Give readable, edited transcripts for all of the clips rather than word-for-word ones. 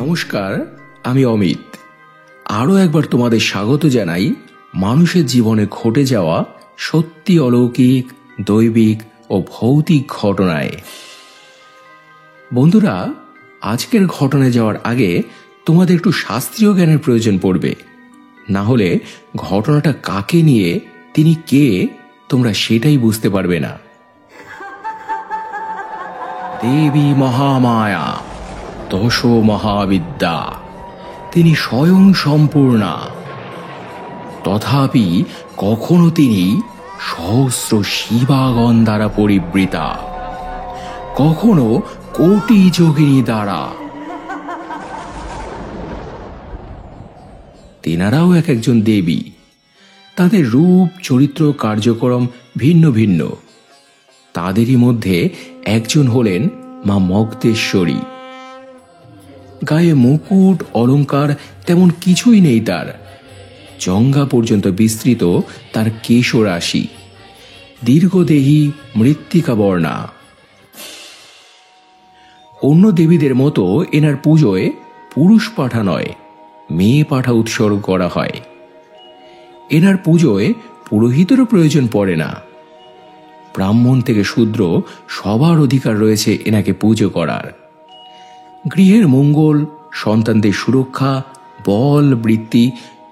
নমস্কার, আমি অমিত। আরও একবার তোমাদের স্বাগত জানাই মানুষের জীবনে ঘটে যাওয়া সত্যি অলৌকিক, দৈবিক ও ভৌতিক ঘটনায়। বন্ধুরা, আজকের ঘটনায় যাওয়ার আগে তোমাদের একটু শাস্ত্রীয় জ্ঞানের প্রয়োজন পড়বে, না হলে ঘটনাটা কাকে নিয়ে, তিনি কে, তোমরা সেটাই বুঝতে পারবে না। দেবী মহামায়া, দশ মহাবিদ্যা, তিনি স্বয়ং সম্পূর্ণা। তথাপি কখনো তিনি সহস্র শিবাগণ দ্বারা পরিবৃতা, কখনো কোটি যোগিনী দ্বারা। তেনারাও এক একজন দেবী। তাদের রূপ, চরিত্র, কার্যক্রম ভিন্ন ভিন্ন। তাদেরই মধ্যে একজন হলেন মা মগধেশ্বরী। গায়ে মুকুট, অলংকার তেমন কিছুই নেই তার। জঙ্ঘা পর্যন্ত বিস্তৃত তার কেশরাশি, দীর্ঘদেহী, মৃত্তিকা বর্ণা। অন্য দেবীদের মতো এনার পুজোয় পুরুষ পাঠা নয়, মেয়ে পাঠা উৎসর্গ করা হয়। এনার পুজোয় পুরোহিতেরও প্রয়োজন পড়ে না। ব্রাহ্মণ থেকে শূদ্র সবার অধিকার রয়েছে এনাকে পুজো করার। গৃহের মঙ্গল, সন্তানদের সুরক্ষা, বল, বৃত্তি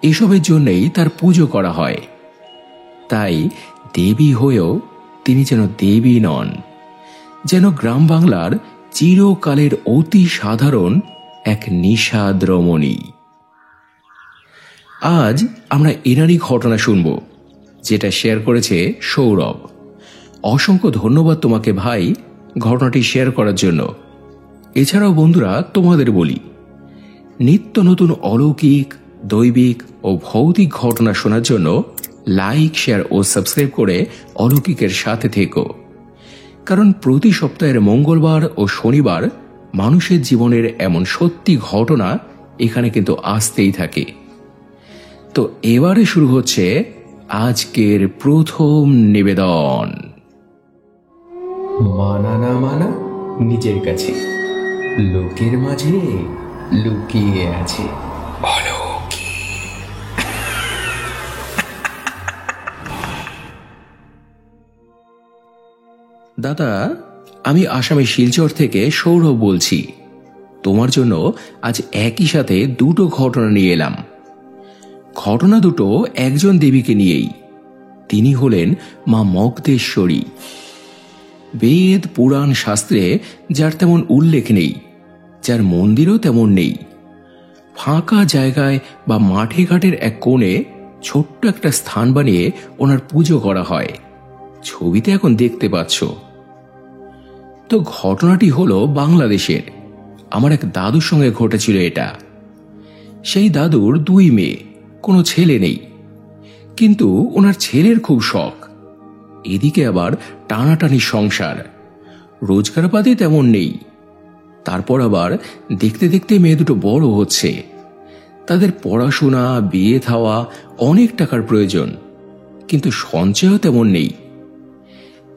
এসবের জন্যই তার পুজো করা হয়। তাই দেবী হয়েও তিনি যেন দেবী নন, যেন গ্রাম বাংলার চিরকালের অতি সাধারণ এক নিষাদ রমণী। আজ আমরা এনারই ঘটনা শুনব, যেটা শেয়ার করেছে সৌরভ। অসংখ্য ধন্যবাদ তোমাকে ভাই ঘটনাটি শেয়ার করার জন্য। এছাড়াও বন্ধুরা, তোমাদের বলি, নিত্য নতুন অলৌকিক, দৈবিক ও ভৌতিক ঘটনা শোনার জন্য লাইক, শেয়ার ও সাবস্ক্রাইব করে অলৌকিকের সাথে থেকো। কারণ প্রতি সপ্তাহের মঙ্গলবার ও শনিবার মানুষের জীবনের এমন সত্যি ঘটনা এখানে কিন্তু আসতেই থাকে। তো এবারে শুরু হচ্ছে আজকের প্রথম নিবেদন। মানা না মানা নিজের কাছে, লোকের মাঝে লুকিয়ে আছে দাদা, আমি আসামের শিলচর থেকে সৌরভ বলছি। তোমার জন্য আজ একই সাথে দুটো ঘটনা নিয়ে এলাম। ঘটনা দুটো একজন দেবীকে নিয়েই। তিনি হলেন মা মগধেশ্বরী। বেদ, পুরাণ, শাস্ত্রে যার তেমন উল্লেখ নেই, যার মন্দিরও তেমন নেই। ফাঁকা জায়গায় বা মাঠে ঘাটের এক কোণে ছোট্ট একটা স্থান বানিয়ে ওনার পুজো করা হয়। ছবিতে এখন দেখতে পাচ্ছ। তো ঘটনাটি হলো বাংলাদেশের। আমার এক দাদুর সঙ্গে ঘটেছিল এটা। সেই দাদুর দুই মেয়ে, কোনো ছেলে নেই, কিন্তু ওনার ছেলের খুব শখ। এদিকে আবার টানাটানি সংসার, রোজগারপাতি তেমন নেই। তারপর আবার দেখতে দেখতে মেয়ে দুটো বড় হচ্ছে। তাদের পড়াশোনা, বিয়ে থাওয়া, অনেক টাকার প্রয়োজন, কিন্তু সঞ্চয়ও তেমন নেই।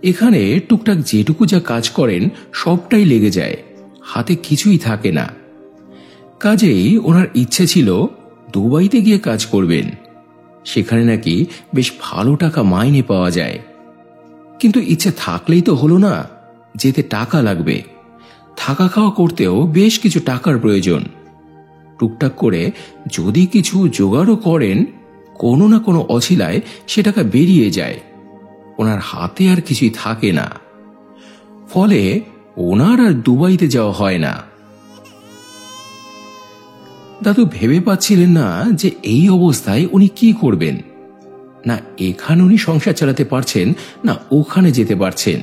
এখানে টুকটাক যেটুকু যা কাজ করেন সবটাই লেগে যায়, হাতে কিছুই থাকে না। কাজেই ওনার ইচ্ছে ছিল দুবাইতে গিয়ে কাজ করবেন। সেখানে নাকি বেশ ভালো টাকা মাইনে পাওয়া যায়। কিন্তু ইচ্ছে থাকলেই তো হলো না, যেতে টাকা লাগবে। থাকা খাওয়া করতেও বেশ কিছু টাকার প্রয়োজন। টুকটাক করে যদি কিছু জোগাড়ও করেন, কোনো না কোনো অছিলায় সে টাকা বেরিয়ে যায়। ওনার হাতে আর কিছুই থাকে না। ফলে ওনার আর দুবাইতে যাওয়া হয় না। দাদু ভেবে পাচ্ছিলেন না যে এই অবস্থায় উনি কি করবেন। না এখানে উনি সংসার চালাতে পারছেন, না ওখানে যেতে পারছেন।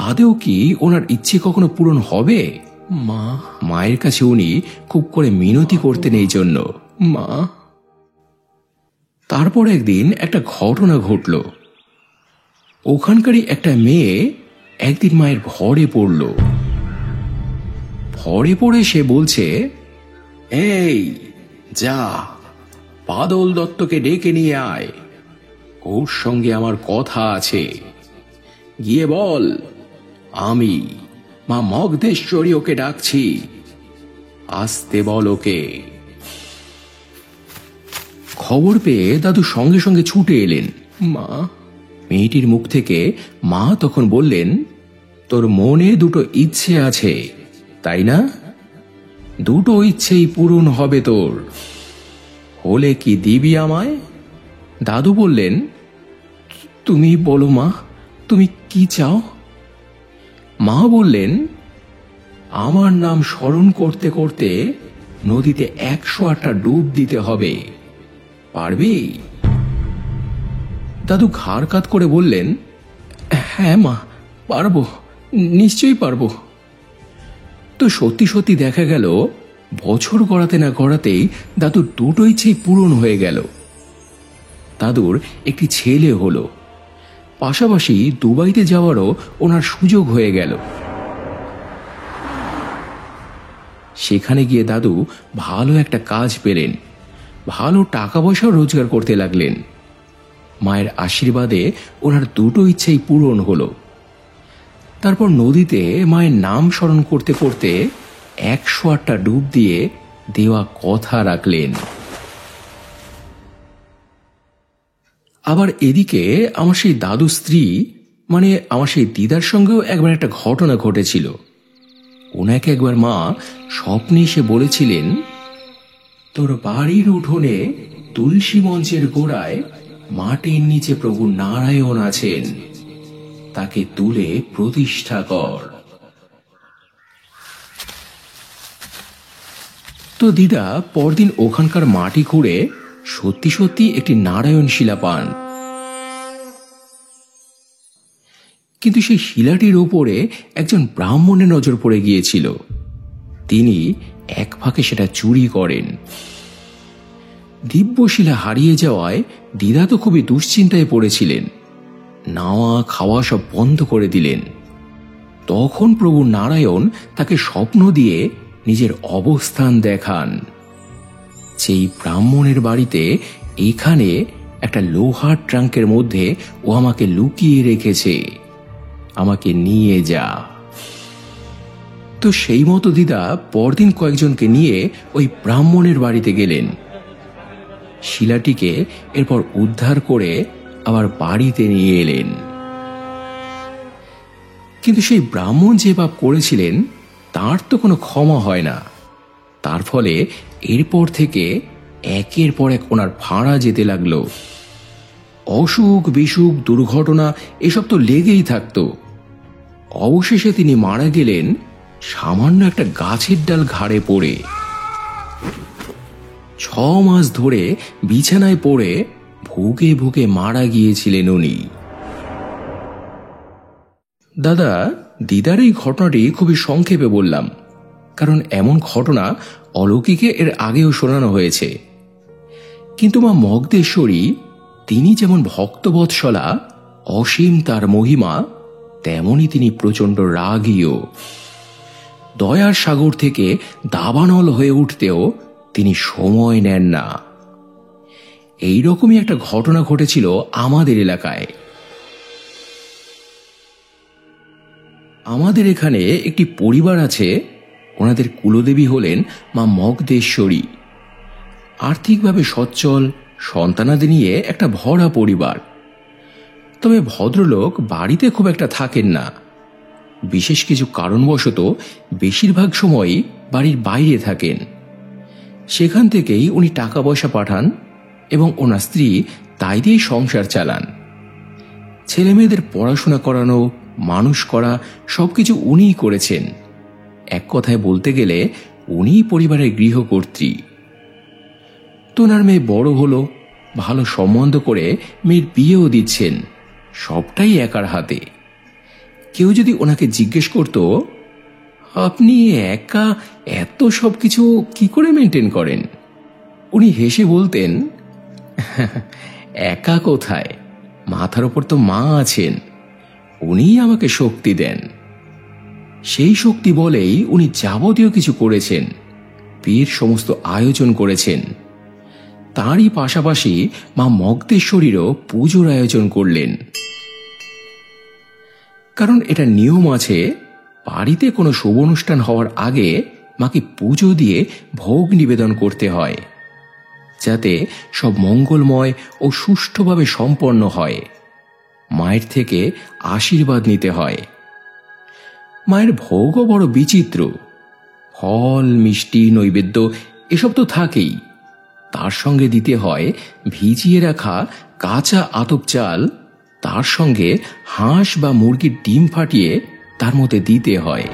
আদেও কি ওনার ইচ্ছে কখনো পূরণ হবে? মায়ের কাছে উনি খুব করে মিনতি করতেন এই জন্য, মা। তারপর একদিন একটা ঘটনা ঘটল। ওখানকারই একটা মেয়ে একদিন মায়ের ভরে পড়ল। ভরে পড়ে সে বলছে, এই যা, বাদল দত্তকে ডেকে নিয়ে আয়, ওর সঙ্গে আমার কথা আছে। গিয়ে বল আমি মা মগধেশ্বরী ওকে ডাকছি। আসতে বলোকে। খবর পেয়ে দাদু সঙ্গে সঙ্গে ছুটে এলেন। মা, মেয়েটির মুখ থেকে মা তখন বললেন, তোর মনে দুটো ইচ্ছে আছে, তাই না? দুটো ইচ্ছেই পূরণ হবে তোর। হলে কি দিবি আমায়? দাদু বললেন, তুমি বলো মা, তুমি কি চাও? মা বললেন, আমার নাম স্মরণ করতে করতে নদীতে 108টা ডুব দিতে হবে, পারবি? দাদু ঘাড় কাত করে বললেন, হ্যাঁ মা, পারবো, নিশ্চয়ই পারবো। তো সত্যি সত্যি দেখা গেল, বছর গড়াতে না গড়াতেই দাদুর দুটো ইচ্ছেই পূরণ হয়ে গেল। দাদুর একটি ছেলে হলো, পাশাপাশি দুবাইতে যাওয়ারও ওনার সুযোগ হয়ে গেল। সেখানে গিয়ে দাদু ভালো একটা কাজ পেলেন, ভালো টাকা পয়সা রোজগার করতে লাগলেন। মায়ের আশীর্বাদে ওনার দুটো ইচ্ছেই পূরণ হলো। তারপর নদীতে মায়ের নাম স্মরণ করতে করতে 108টা ডুব দিয়ে দেওয়া কথা রাখলেন। আবার এদিকে আমার সেই দাদু স্ত্রী, মানে আমার সেই দিদার সঙ্গেও একবার একটা ঘটনা ঘটেছিল। ওনাকে একবার মা স্বপ্নে এসে বলেছিলেন, তোর বাড়ির উঠোনে তুলসী মঞ্চের গোড়ায় মাটির নিচে প্রভু নারায়ণ আছেন, তাকে তুলে প্রতিষ্ঠা কর। তো দিদা পরদিন ওখানকার মাটি খুঁড়ে সত্যি সত্যি একটি নারায়ণ শিলা পান। কিন্তু সেই শিলাটির ওপরে একজন ব্রাহ্মণের নজর পড়ে গিয়েছিল। তিনি এক ফাঁকে সেটা চুরি করেন। দিব্য শিলা হারিয়ে যাওয়ায় দিদা তো খুবই দুশ্চিন্তায় পড়েছিলেন। নাওয়া খাওয়া সব বন্ধ করে দিলেন। তখন প্রভু নারায়ণ তাকে স্বপ্ন দিয়ে নিজের অবস্থান দেখান। সেই ব্রাহ্মণের বাড়িতে এখানে একটা লোহার ট্রাঙ্কের মধ্যে ও আমাকে লুকিয়ে রেখেছে, আমাকে নিয়ে যা। তো সেই মতো দিদা পরদিন কয়েকজনকে নিয়ে ওই ব্রাহ্মণের বাড়িতে গেলেন। শিলাটিকে এরপর উদ্ধার করে আবার বাড়িতে নিয়ে এলেন। কিন্তু সেই ব্রাহ্মণ যে পাপ করেছিলেন তার তো কোনো ক্ষমা হয় না। তার ফলে এরপর থেকে একের পর এক ওনার ভাড়া যেতে লাগলো। অসুখ বিসুখ দুর্ঘটনা এসব তো লেগেই থাকতো। অবশেষে তিনি মারা গেলেন সামান্য একটা গাছের ডাল ঘাড়ে পড়ে। 6 মাস ধরে বিছানায় পড়ে ভুগে ভুগে মারা গিয়েছিলেন উনি। দাদা, দিদার এই ঘটনাটি খুবই সংক্ষেপে বললাম, কারণ এমন ঘটনা অলৌকিকে এর আগেও শোনানো হয়েছে। কিন্তু মা মগদেশ্বরী, তিনি যেমন ভক্তবৎসলা, অসীম তার মহিমা, তেমনি তিনি প্রচণ্ড রাগীও। দয়ার সাগর থেকে দাবানল হয়ে উঠতেও তিনি সময় নেন না। এইরকমই একটা ঘটনা ঘটেছিল আমাদের এলাকায়। আমাদের এখানে একটি পরিবার আছে, ওনাদের কুলদেবী হলেন মা মগদেশ্বরী। আর্থিকভাবে সচ্ছল, সন্তানাদি নিয়ে একটা ভরা পরিবার। তবে ভদ্রলোক বাড়িতে খুব একটা থাকেন না। বিশেষ কিছু কারণবশত বেশিরভাগ সময়ই বাড়ির বাইরে থাকেন। সেখান থেকেই উনি টাকা পয়সা পাঠান এবং ওনার স্ত্রী তাই দিয়ে সংসার চালান। ছেলে মেয়েদের পড়াশোনা করানো, মানুষ করা সবকিছু উনিই করেছেন। এক কথায় বলতে গেলে উনিই পরিবারের গৃহকর্ত্রী। তো ওনার মেয়ে বড় হলো, ভালো সম্বন্ধ করে মেয়ের বিয়েও দিচ্ছেন, সবটাই একার হাতে। কেউ যদি ওনাকে জিজ্ঞেস করত, আপনি একা এত সবকিছু কি করে মেনটেন করেন, উনি হেসে বলতেন, একা কোথায়, মাথার ওপর তো মা আছেন, উনিই আমাকে শক্তি দেন। সেই শক্তি বলেই উনি যাবতীয় কিছু করেছেন, বিয়ের সমস্ত আয়োজন করেছেন। তারই পাশাপাশি মা মগদেশ্বরীরও পুজোর আয়োজন করলেন। কারণ এটা নিয়ম আছে, বাড়িতে কোনো শুভ অনুষ্ঠান হওয়ার আগে মাকে পুজো দিয়ে ভোগ নিবেদন করতে হয়, যাতে সব মঙ্গলময় ও সুষ্ঠুভাবে সম্পন্ন হয়। মায়ের থেকে আশীর্বাদ নিতে হয়। মায়ের ভোগও বড় বিচিত্র। ফল, মিষ্টি, নৈবেদ্য এসব তো থাকেই, তার সঙ্গে দিতে হয় ভিজিয়ে রাখা কাঁচা আতপ চাল, তার সঙ্গে হাঁস বা মুরগির ডিম ফাটিয়ে তার মধ্যে দিতে হয়।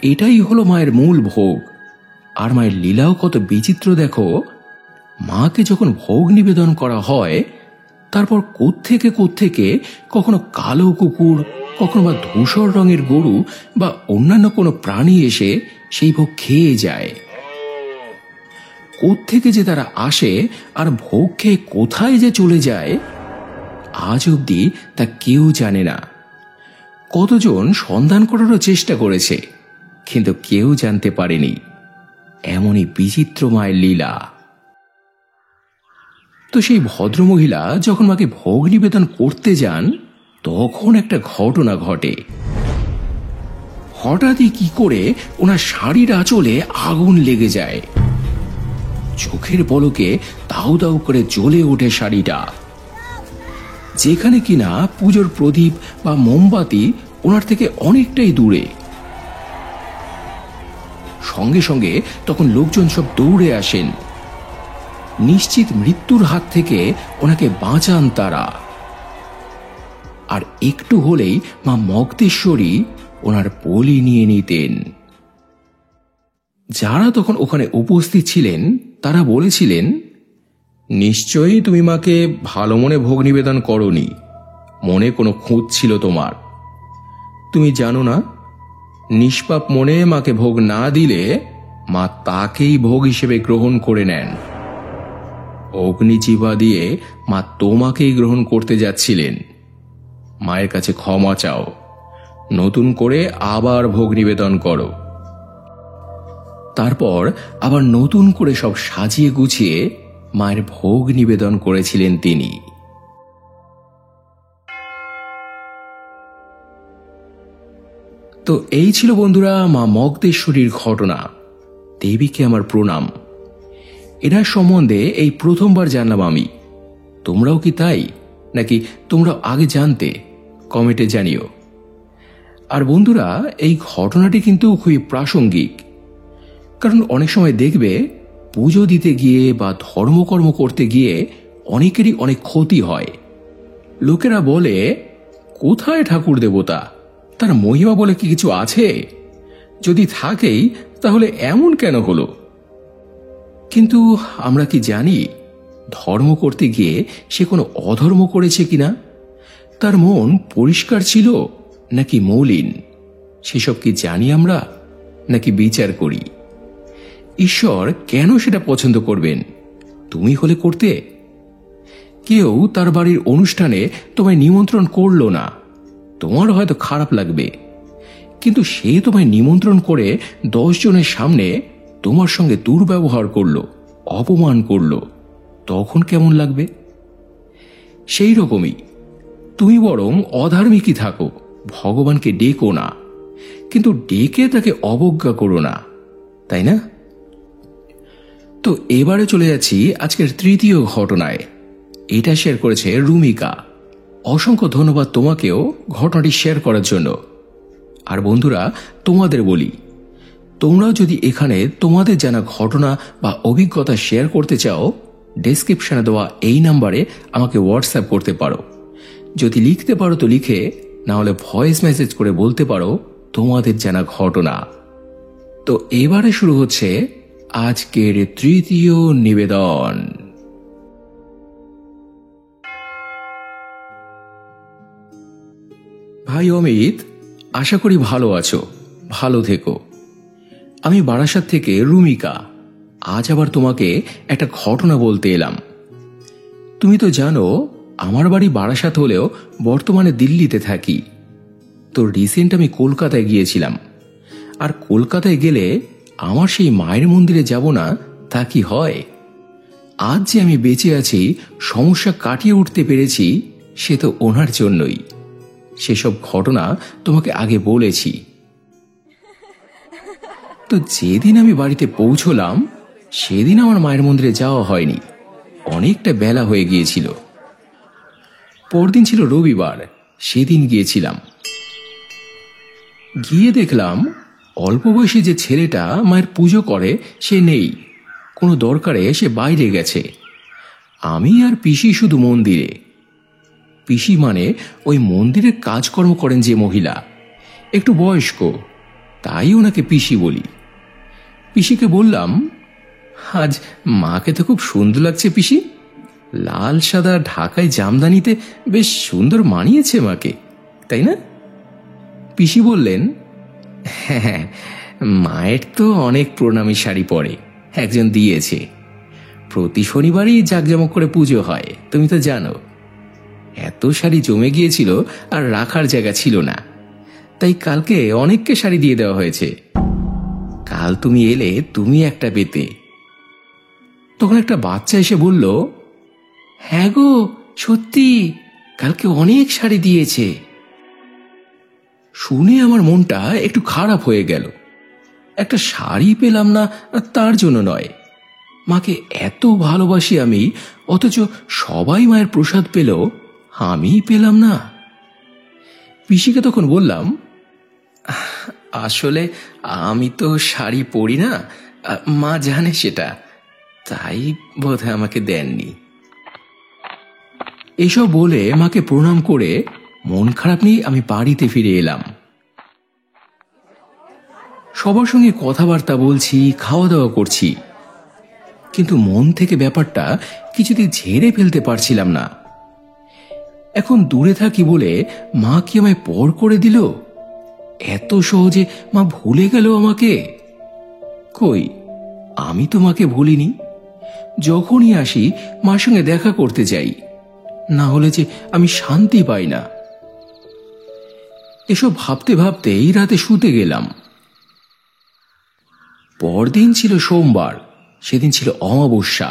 এটাই হলো মায়ের মূল ভোগ। আর মায়ের লীলাও কত বিচিত্র দেখো। মাকে যখন ভোগ নিবেদন করা হয়, তারপর কোত্থেকে কখনো কালো কুকুর, কখনো বা ধূসর রঙের গরু বা অন্যান্য কোনো প্রাণী এসে সেই ভোগ খেয়ে যায়। কোত্থেকে যে তারা আসে আর ভোগ খেয়ে কোথায় যে চলে যায়, আজ অবধি তা কেউ জানে না। কতজন সন্ধান করারও চেষ্টা করেছে, কিন্তু কেউ জানতে পারেনি। এমনই বিচিত্র মায়ের লীলা। তো সেই ভদ্রমহিলা যখন মাকে ভোগ নিবেদন করতে যান, তখন একটা ঘটনা ঘটে। হঠাৎই কি করে ওনার শাড়ির আঁচলে আগুন লেগে যায়। চোখের পলকে দাউ দাউ করে জ্বলে ওঠে শাড়িটা, যেখানে কিনা পুজোর প্রদীপ বা মোমবাতি ওনার থেকে অনেকটাই দূরে। সঙ্গে সঙ্গে তখন লোকজন সব দৌড়ে আসেন। নিশ্চিত মৃত্যুর হাত থেকে ওনাকে বাঁচান তারা। আর একটু হলেই মা মগদেশ্বরী ওনার বলি নিয়ে নিতেন। যারা তখন ওখানে উপস্থিত ছিলেন তারা বলেছিলেন, নিশ্চয়ই তুমি মাকে ভালো মনে ভোগ নিবেদন করনি, মনে কোনো খুঁত ছিল তোমার। তুমি জানো না, নিষ্পাপ মনে মাকে ভোগ না দিলে মা তাকেই ভোগ হিসেবে গ্রহণ করে নেন। অগ্নিজিহ্বা দিয়ে মা তোমাকেই গ্রহণ করতে যাচ্ছিলেন। মায়ের কাছে ক্ষমা চাও, নতুন করে আবার ভোগ নিবেদন করো। তারপর আবার নতুন করে সব সাজিয়ে গুছিয়ে মায়ের ভোগ নিবেদন করেছিলেন তিনি। তো এই ছিল বন্ধুরা মা মগদেশ্বরীর ঘটনা। দেবীকে আমার প্রণাম। এনার সম্বন্ধে এই প্রথমবার জানলাম আমি। তোমরাও কি তাই, নাকি তোমরাও আগে জানতে? কমেন্টে জানিও। আর বন্ধুরা, এই ঘটনাটি কিন্তু খুবই প্রাসঙ্গিক, কারণ অনেক সময় দেখবে পুজো দিতে গিয়ে বা ধর্মকর্ম করতে গিয়ে অনেকেরই অনেক ক্ষতি হয়। লোকেরা বলে, কোথায় ঠাকুর দেবতা, তার মহিমা বলে কি কিছু আছে? যদি থাকেই তাহলে এমন কেন হলো? কিন্তু আমরা কি জানি ধর্ম করতে গিয়ে সে কোনো অধর্ম করেছে কিনা? তার মন পরিষ্কার ছিল নাকি মলিন, সেসব কি জানি আমরা, নাকি বিচার করি? ঈশ্বর কেন সেটা পছন্দ করবেন? তুমি হলে করতে? কেউ তার বাড়ির অনুষ্ঠানে তোমায় নিমন্ত্রণ করলো না, তোমার হয়তো খারাপ লাগবে, কিন্তু সে তোমায় নিমন্ত্রণ করে 10 জনের সামনে তোমার সঙ্গে দুর্ব্যবহার করলো, অপমান করলো, তখন কেমন লাগবে? সেই রকমই তুমি বরং অধার্মিকই থাকো, ভগবানকে ডেকো না, কিন্তু ডেকে তাকে অবজ্ঞা করো না, তাই না? তো এবারে চলে যাচ্ছি আজকের তৃতীয় ঘটনায়। এটা শেয়ার করেছে রুমিকা। অসংখ্য ধন্যবাদ তোমাকেও ঘটনাটি শেয়ার করার জন্য। আর বন্ধুরা, তোমাদের বলি, তোমরাও যদি এখানে তোমাদের জানা ঘটনা বা অভিজ্ঞতা শেয়ার করতে চাও, ডেসক্রিপশনে দেওয়া এই নাম্বারে আমাকে হোয়াটসঅ্যাপ করতে পারো। যদি লিখতে পারো তো লিখে, না হলে ভয়েস মেসেজ করে বলতে পারো তোমাদের জানা ঘটনা। তো এবারে শুরু হচ্ছে আজকের তৃতীয় নিবেদন। ভাই অমিত, আশা করি ভালো আছো, ভালো থেকো। আমি বারাসাত থেকে রুমিকা। আজ আবার তোমাকে একটা ঘটনা বলতে এলাম। তুমি তো জানো আমার বাড়ি বারাসাত হলেও বর্তমানে দিল্লিতে থাকি। তো রিসেন্ট আমি কলকাতায় গিয়েছিলাম। আর কলকাতায় গেলে আমার সেই মায়ের মন্দিরে যাব না তা কি হয়? আজ যে আমি বেঁচে আছি, সমস্যা কাটিয়ে উঠতে পেরেছি, সে তো ওনার জন্যই। সেসব ঘটনা তোমাকে আগে বলেছি। তো যেদিন আমি বাড়িতে পৌঁছলাম সেদিন আমার মায়ের মন্দিরে যাওয়া হয়নি, অনেকটা বেলা হয়ে গিয়েছিল। পরদিন ছিল রবিবার, সেদিন গিয়েছিলাম। গিয়ে দেখলাম অল্প বয়সী যে ছেলেটা মায়ের পুজো করে সে নেই, কোনো দরকারে সে বাইরে গেছে। আমি আর পিসি শুধু মন্দিরে। পিসি মানে ওই মন্দিরে কাজকর্ম করেন যে মহিলা, একটু বয়স্ক, তাই ওনাকে পিসি বলি। পিসিকে বললাম, আজ মাকে তো খুব সুন্দর লাগছে পিসি, লাল সাদা ঢাকায় জামদানিতে বেশ সুন্দর মানিয়েছে মাকে, তাই না? পিসি বললেন, হ্যাঁ, মায়ের তো অনেক প্রণামী শাড়ি পরে, একজন দিয়েছে। প্রতি শনিবারই জাঁকজমক করে পুজো হয়, তুমি তো জানো। এত শাড়ি জমে গিয়েছিল আর রাখার জায়গা ছিল না, তাই কালকে অনেককে শাড়ি দিয়ে দেওয়া হয়েছে। কাল তুমি এলে তুমি একটা পেতে। তখন একটা বাচ্চা এসে বলল, হ্যাঁ গো সত্যি, কালকে অনেক শাড়ি দিয়েছে। শুনে আমার মনটা একটু খারাপ হয়ে গেল। একটা শাড়ি পেলাম না তার জন্য নয়, মাকে এত ভালোবাসি আমি, অথচ সবাই মায়ের প্রসাদ পেল, আমি পেলাম না। পিসিকে তখন বললাম, আসলে আমি তো শাড়ি পরি না, মা জানে সেটা, তাই বোধহয় আমাকে দেননি। এসব বলে মাকে প্রণাম করে মন খারাপ নিয়ে আমি বাড়িতে ফিরে এলাম। সবার সঙ্গে কথাবার্তা বলছি, খাওয়া দাওয়া করছি, কিন্তু মন থেকে ব্যাপারটা কিছুতেই ঝেড়ে ফেলতে পারছিলাম না। এখন দূরে থাকি বলে মা কি আমায় পর করে দিল? এত সহজে মা ভুলে গেল আমাকে? কই, আমি তো মাকে ভুলিনি। যখনই আসি মার সঙ্গে দেখা করতে যাই, না হলে যে আমি শান্তি পাই না। এসব ভাবতে ভাবতেই রাতে শুতে গেলাম। পরদিন ছিল সোমবার, সেদিন ছিল অমাবস্যা।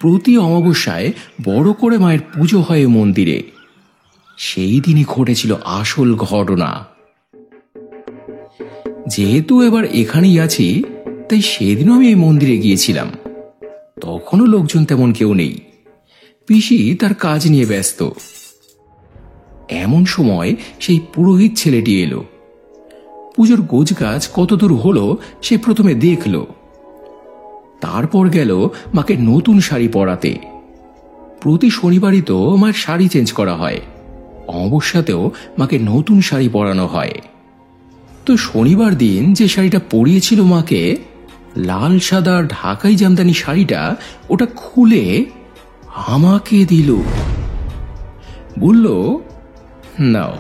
প্রতি অমাবস্যায় বড় করে মায়ের পুজো হয় মন্দিরে। সেই দিনই ঘটেছিল আসল ঘটনা। যেহেতু এবার এখানেই আছি, তাই সেদিনও আমি এই মন্দিরে গিয়েছিলাম। তখনও লোকজন তেমন কেউ নেই, পিসি তার কাজ নিয়ে ব্যস্ত। এমন সময় সেই পুরোহিত ছেলেটি এলো। পুজোর গোছগাছ কতদূর হলো সে প্রথমে দেখল, তারপর গেল মাকে নতুন শাড়ি পরাতে। প্রতি শনিবারই তো মায়ের শাড়ি চেঞ্জ করা হয়, অমাবস্যাতেও মাকে নতুন শাড়ি পরানো হয়। তো শনিবার দিন যে শাড়িটা পরিয়েছিল মাকে, লাল সাদা ঢাকাই জামদানি শাড়িটা, ওটা খুলে আমাকে দিল। বলল, নাও।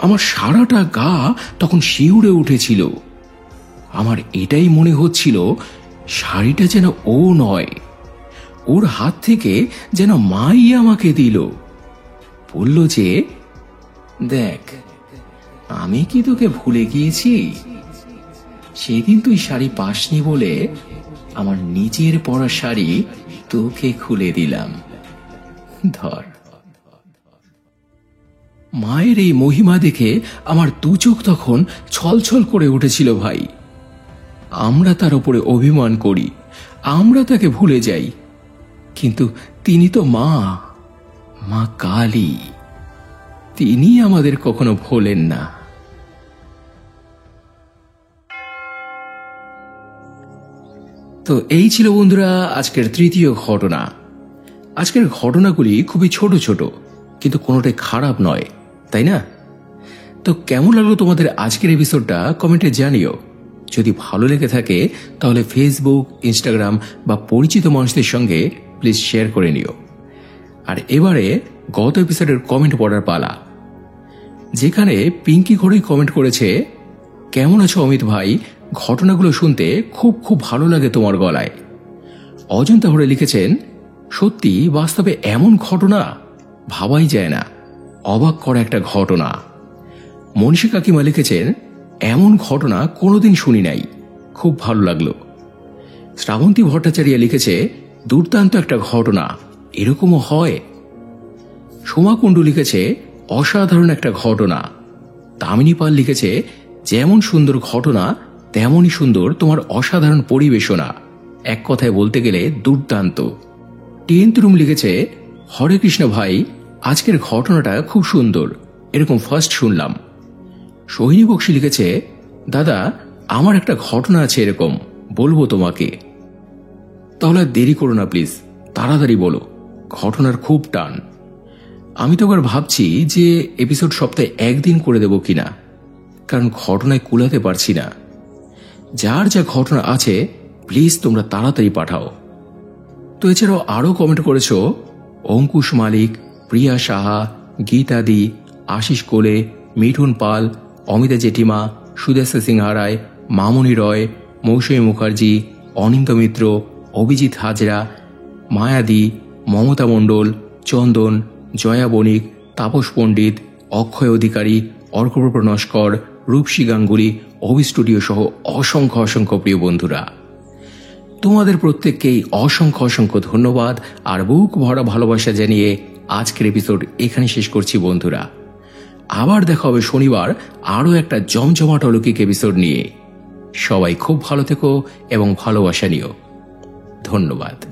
আমার সারাটা গা তখন শিউরে উঠেছিল। আমার এটাই মনে হচ্ছিল শাড়িটা যেন ও নয়, ওর হাত থেকে যেন মাই আমাকে দিল। বলল যে, দেখ, আমি কি তোকে ভুলে গিয়েছি? সেদিন তুই শাড়ি পাসনি বলে আমার নিজের পরা শাড়ি তোকে খুলে দিলাম, ধর। মায়ের এই মহিমা দেখে আমার দু চোখ তখন ছলছল করে উঠেছিল ভাই। আমরা তার উপরে অভিমান করি, আমরা তাকে ভুলে যাই, কিন্তু তিনি তো মা, মা কালী, তিনি আমাদের কখনো ভোলেন না। তো এই ছিল বন্ধুরা আজকের তৃতীয় ঘটনা। আজকের ঘটনাগুলি খুবই ছোট ছোট, কিন্তু কোনোটাই খারাপ নয়, তাই না? তো কেমন লাগলো তোমাদের আজকের এপিসোডটা কমেন্টে জানিও। যদি ভালো লেগে থাকে তাহলে ফেসবুক, ইনস্টাগ্রাম বা পরিচিত মানুষদের সঙ্গে প্লিজ শেয়ার করে নিও। আর এবারে গত এপিসোডের কমেন্ট পড়ার পালা, যেখানে পিঙ্কি ঘড়ি কমেন্ট করেছে, কেমন আছো অমিত ভাই, ঘটনাগুলো শুনতে খুব খুব ভালো লাগে তোমার গলায়। অজন্তা ভরে লিখেছেন, সত্যি বাস্তবে এমন ঘটনা ভাবাই যায় না, অবাক করা একটা ঘটনা। মনীষী কাকিমা লিখেছেন, এমন ঘটনা কোনোদিন শুনি নাই, খুব ভালো লাগলো। শ্রাবন্তী ভট্টাচার্য লিখেছে, দুর্দান্ত একটা ঘটনা, এরকমও হয়। সোমা কুণ্ডু লিখেছে, অসাধারণ একটা ঘটনা। তামিনী পাল লিখেছে, যেমন সুন্দর ঘটনা তেমনই সুন্দর তোমার অসাধারণ পরিবেশনা। এক কথায় বলতে গেলে দুর্দান্ত। 10th রুম লিখেছে, হরে কৃষ্ণ ভাই, আজকের ঘটনাটা খুব সুন্দর, এরকম ফার্স্ট শুনলাম। সোহিনী বক্সি লিখেছে, দাদা আমার একটা ঘটনা আছে এরকম, বলবো তোমাকে। তাহলে দেরি করো না প্লিজ, তাড়াতাড়ি বলো, ঘটনার খুব টান। আমি তো আবার ভাবছি যে এপিসোড সপ্তাহে একদিন করে দেব কিনা, কারণ ঘটনায় কুলাতে পারছি না। যার যা ঘটনা আছে প্লিজ তোমরা তাড়াতাড়ি পাঠাও। তো এছাড়াও আরও কমেন্ট করেছো অঙ্কুশ মালিক, প্রিয়া সাহা, গীতাদি, আশিস কোলে, মিঠুন পাল, অমিতা জেঠিমা, সুদেশা সিংহা রায়, মামনি রয়, মৌসুমী মুখার্জি, অনিন্দ মিত্র, অভিজিৎ হাজরা, মায়াদি, মমতা মণ্ডল, চন্দন, জয়া বণিক, তাপস পণ্ডিত, অক্ষয় অধিকারী, অর্কপ্রভ নস্কর, রূপসী গাঙ্গুলি, অভি স্টুডিও সহ অসংখ্য অসংখ্য প্রিয় বন্ধুরা, তোমাদের প্রত্যেককেই অসংখ্য অসংখ্য ধন্যবাদ আর বুক ভরা ভালোবাসা জানিয়ে আজকের এপিসোড এখানে শেষ করছি বন্ধুরা। আবার দেখা হবে শনিবার আরও একটা জমজমাট অলৌকিক এপিসোড নিয়ে। সবাই খুব ভালো থেকো এবং ভালোবাসা নিও। ধন্যবাদ।